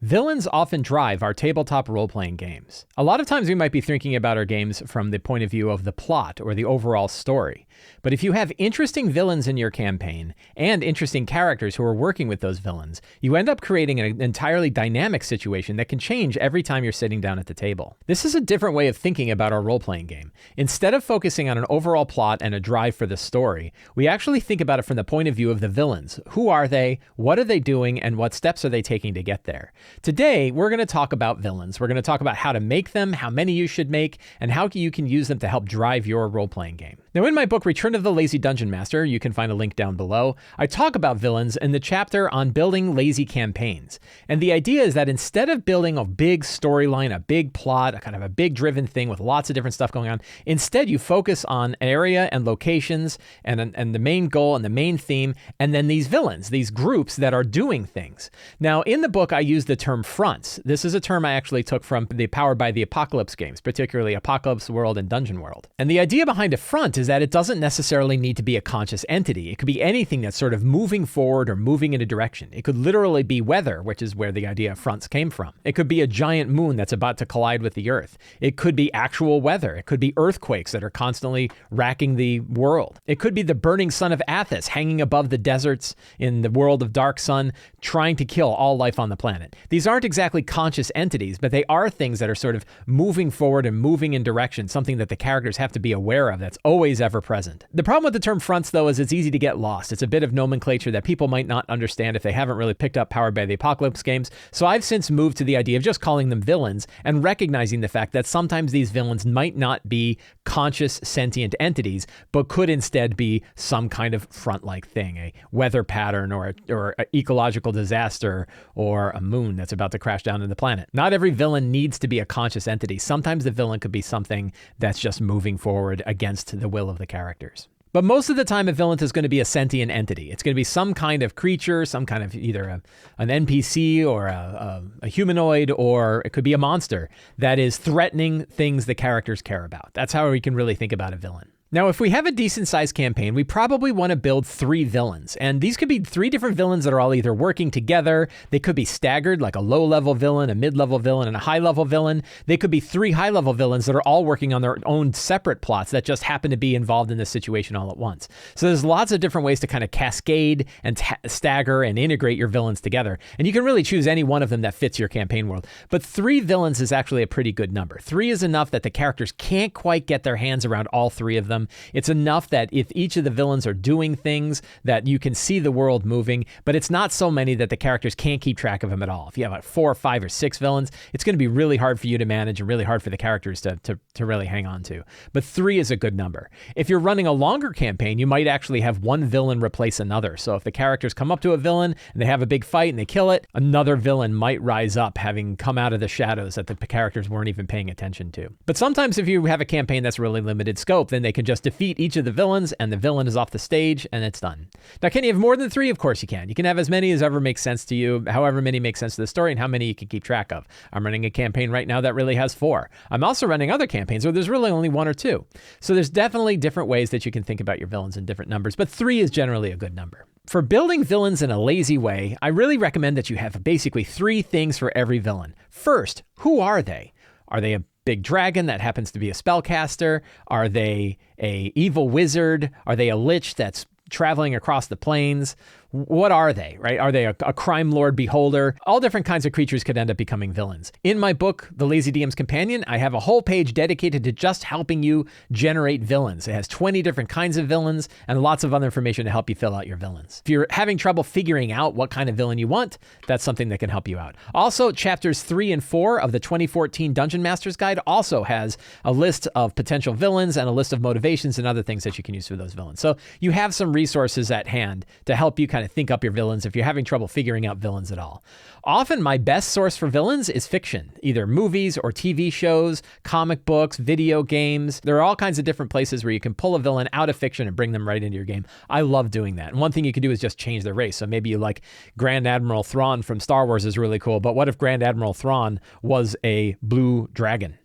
Villains often drive our tabletop role-playing games. A lot of times we might be thinking about our games from the point of view of the plot or the overall story. But if you have interesting villains in your campaign and interesting characters who are working with those villains, you end up creating an entirely dynamic situation that can change every time you're sitting down at the table. This is a different way of thinking about our role-playing game. Instead of focusing on an overall plot and a drive for the story, we actually think about it from the point of view of the villains. Who are they? What are they doing? And what steps are they taking to get there? Today, we're going to talk about villains. We're going to talk about how to make them, how many you should make, and how you can use them to help drive your role-playing game. Now, in my book, Return of the Lazy Dungeon Master, you can find a link down below, I talk about villains in the chapter on building lazy campaigns. And the idea is that instead of building a big storyline, a big plot, a kind of a big driven thing with lots of different stuff going on, instead you focus on area and locations and the main goal and the main theme, and then these villains, these groups that are doing things. Now, in the book, I use the term fronts. This is a term I actually took from the Powered by the Apocalypse games, particularly Apocalypse World and Dungeon World. And the idea behind a front is that it doesn't necessarily need to be a conscious entity. It could be anything that's sort of moving forward or moving in a direction. It could literally be weather, which is where the idea of fronts came from. It could be a giant moon that's about to collide with the earth. It could be actual weather. It could be earthquakes that are constantly racking the world. It could be the burning sun of Athos hanging above the deserts in the world of Dark Sun, trying to kill all life on the planet. These aren't exactly conscious entities, but they are things that are sort of moving forward and moving in direction, something that the characters have to be aware of that's always ever present. The problem with the term fronts, though, is it's easy to get lost. It's a bit of nomenclature that people might not understand if they haven't really picked up Powered by the Apocalypse games. So I've since moved to the idea of just calling them villains and recognizing the fact that sometimes these villains might not be conscious sentient entities, but could instead be some kind of front-like thing, a weather pattern or an ecological disaster or a moon that's about to crash down on the planet. Not every villain needs to be a conscious entity. Sometimes the villain could be something that's just moving forward against the will of the characters. But most of the time, a villain is going to be a sentient entity. It's going to be some kind of creature, some kind of either an NPC or a humanoid, or it could be a monster that is threatening things the characters care about. That's how we can really think about a villain. Now, if we have a decent-sized campaign, we probably want to build 3 villains. And these could be 3 different villains that are all either working together. They could be staggered, like a low-level villain, a mid-level villain, and a high-level villain. They could be 3 high-level villains that are all working on their own separate plots that just happen to be involved in this situation all at once. So there's lots of different ways to kind of cascade and stagger and integrate your villains together. And you can really choose any one of them that fits your campaign world. But 3 villains is actually a pretty good number. 3 is enough that the characters can't quite get their hands around all 3 of them. It's enough that if each of the villains are doing things that you can see the world moving, but it's not so many that the characters can't keep track of them at all. If you have like 4 or 5 or 6 villains, it's going to be really hard for you to manage and really hard for the characters to really hang on to. But 3 is a good number. If you're running a longer campaign, you might actually have one villain replace another. So if the characters come up to a villain and they have a big fight and they kill it, another villain might rise up having come out of the shadows that the characters weren't even paying attention to. But sometimes if you have a campaign that's really limited scope, then they can just defeat each of the villains and the villain is off the stage and it's done. Now, can you have more than 3? Of course you can. You can have as many as ever makes sense to you, however many make sense to the story, and how many you can keep track of. I'm running a campaign right now that really has 4. I'm also running other campaigns where there's really only 1 or 2. So there's definitely different ways that you can think about your villains in different numbers, but 3 is generally a good number. For building villains in a lazy way, I really recommend that you have basically 3 things for every villain. First, who are they? Are they a big dragon that happens to be a spellcaster? Are they a evil wizard? Are they a lich that's traveling across the plains? What are they, right? Are they a crime lord beholder? All different kinds of creatures could end up becoming villains. In my book, The Lazy DM's Companion, I have a whole page dedicated to just helping you generate villains. It has 20 different kinds of villains and lots of other information to help you fill out your villains. If you're having trouble figuring out what kind of villain you want, that's something that can help you out. Also, chapters 3 and 4 of the 2014 Dungeon Master's Guide also has a list of potential villains and a list of motivations and other things that you can use for those villains. So you have some resources at hand to help you kind of think up your villains if you're having trouble figuring out villains at all. Often my best source for villains is fiction, either movies or TV shows, comic books, video games. There are all kinds of different places where you can pull a villain out of fiction and bring them right into your game. I love doing that. And one thing you can do is just change their race. So maybe you like Grand Admiral Thrawn from Star Wars is really cool, but what if Grand Admiral Thrawn was a blue dragon?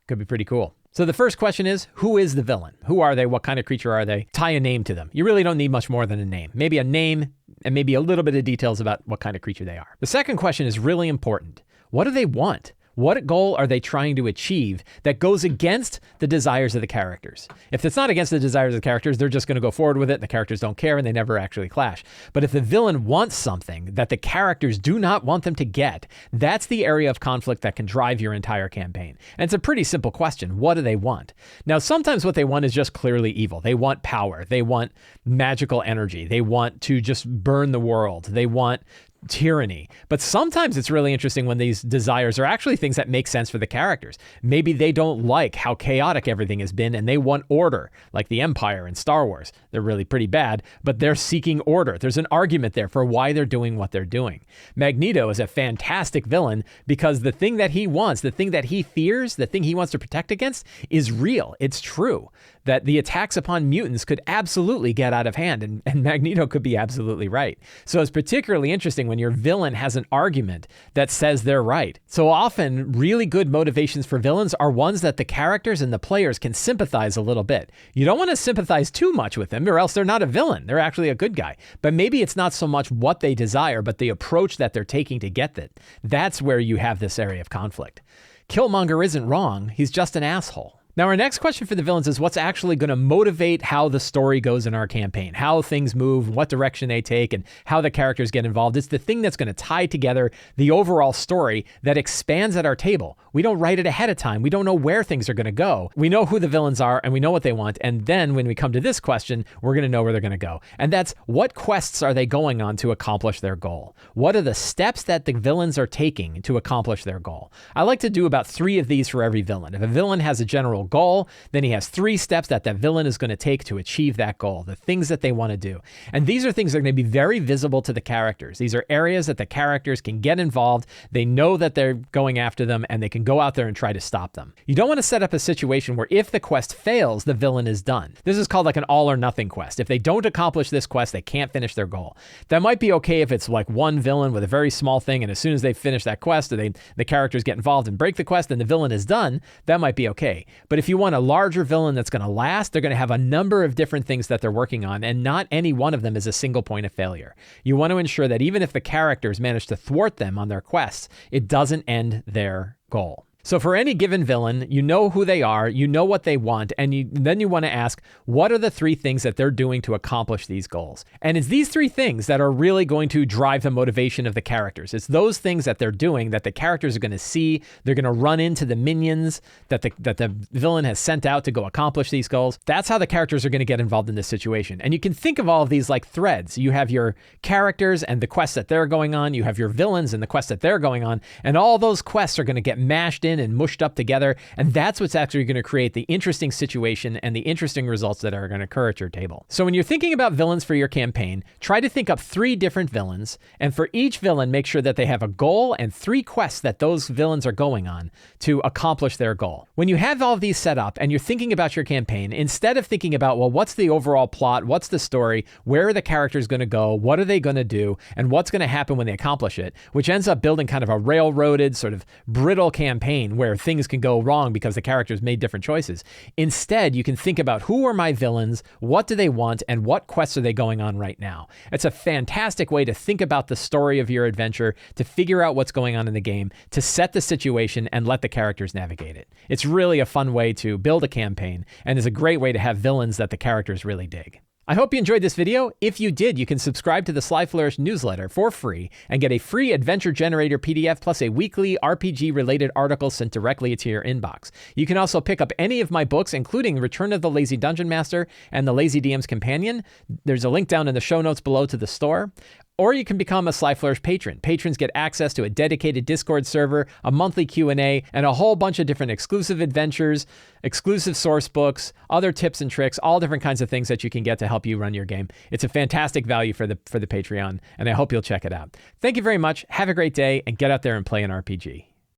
Could be pretty cool. So the first question is, who is the villain? Who are they? What kind of creature are they? Tie a name to them. You really don't need much more than a name. Maybe a name and maybe a little bit of details about what kind of creature they are. The second question is really important. What do they want? What goal are they trying to achieve that goes against the desires of the characters? If it's not against the desires of the characters, they're just going to go forward with it. The characters don't care and they never actually clash. But if the villain wants something that the characters do not want them to get, that's the area of conflict that can drive your entire campaign. And it's a pretty simple question. What do they want? Now, sometimes what they want is just clearly evil. They want power. They want magical energy. They want to just burn the world. They want tyranny. But sometimes it's really interesting when these desires are actually things that make sense for the characters. Maybe they don't like how chaotic everything has been and they want order, like the Empire in Star Wars. They're really pretty bad, but they're seeking order. There's an argument there for why they're doing what they're doing. Magneto is a fantastic villain because the thing that he wants, the thing that he fears, the thing he wants to protect against is real. It's true that the attacks upon mutants could absolutely get out of hand, and Magneto could be absolutely right. So it's particularly interesting when your villain has an argument that says they're right. So often, really good motivations for villains are ones that the characters and the players can sympathize a little bit. You don't want to sympathize too much with them, or else they're not a villain. They're actually a good guy. But maybe it's not so much what they desire, but the approach that they're taking to get it. That's where you have this area of conflict. Killmonger isn't wrong. He's just an asshole. Now, our next question for the villains is what's actually going to motivate how the story goes in our campaign, how things move, what direction they take, and how the characters get involved. It's the thing that's going to tie together the overall story that expands at our table. We don't write it ahead of time. We don't know where things are going to go. We know who the villains are and we know what they want. And then when we come to this question, we're going to know where they're going to go. And that's what quests are they going on to accomplish their goal? What are the steps that the villains are taking to accomplish their goal? I like to do about 3 of these for every villain. If a villain has a general goal, then he has 3 steps that villain is going to take to achieve that goal, the things that they want to do. And these are things that are going to be very visible to the characters. These are areas that the characters can get involved. They know that they're going after them and they can go out there and try to stop them. You don't want to set up a situation where if the quest fails, the villain is done. This is called like an all or nothing quest. If they don't accomplish this quest, they can't finish their goal. That might be okay if it's like one villain with a very small thing, and as soon as they finish that quest, or the characters get involved and break the quest and the villain is done, that might be okay. But if you want a larger villain that's going to last, they're going to have a number of different things that they're working on, and not any one of them is a single point of failure. You want to ensure that even if the characters manage to thwart them on their quests, it doesn't end their goal. So for any given villain, you know who they are, you know what they want, and then you want to ask, what are the 3 things that they're doing to accomplish these goals? And it's these 3 things that are really going to drive the motivation of the characters. It's those things that they're doing that the characters are going to see. They're going to run into the minions that the villain has sent out to go accomplish these goals. That's how the characters are going to get involved in this situation. And you can think of all of these like threads. You have your characters and the quests that they're going on. You have your villains and the quests that they're going on. And all those quests are going to get mashed in and mushed up together. And that's what's actually going to create the interesting situation and the interesting results that are going to occur at your table. So when you're thinking about villains for your campaign, try to think up 3 different villains. And for each villain, make sure that they have a goal and 3 quests that those villains are going on to accomplish their goal. When you have all of these set up and you're thinking about your campaign, instead of thinking about, well, what's the overall plot? What's the story? Where are the characters going to go? What are they going to do? And what's going to happen when they accomplish it? Which ends up building kind of a railroaded, sort of brittle campaign where things can go wrong because the characters made different choices. Instead, you can think about who are my villains, what do they want, and what quests are they going on right now. It's a fantastic way to think about the story of your adventure, to figure out what's going on in the game, to set the situation and let the characters navigate it. It's really a fun way to build a campaign, and is a great way to have villains that the characters really dig. I hope you enjoyed this video. If you did, you can subscribe to the Sly Flourish newsletter for free and get a free Adventure Generator PDF plus a weekly RPG-related article sent directly to your inbox. You can also pick up any of my books, including Return of the Lazy Dungeon Master and The Lazy DM's Companion. There's a link down in the show notes below to the store. Or you can become a Sly Flourish patron. Patrons get access to a dedicated Discord server, a monthly Q&A, and a whole bunch of different exclusive adventures, exclusive source books, other tips and tricks, all different kinds of things that you can get to help you run your game. It's a fantastic value for the Patreon, and I hope you'll check it out. Thank you very much. Have a great day, and get out there and play an RPG.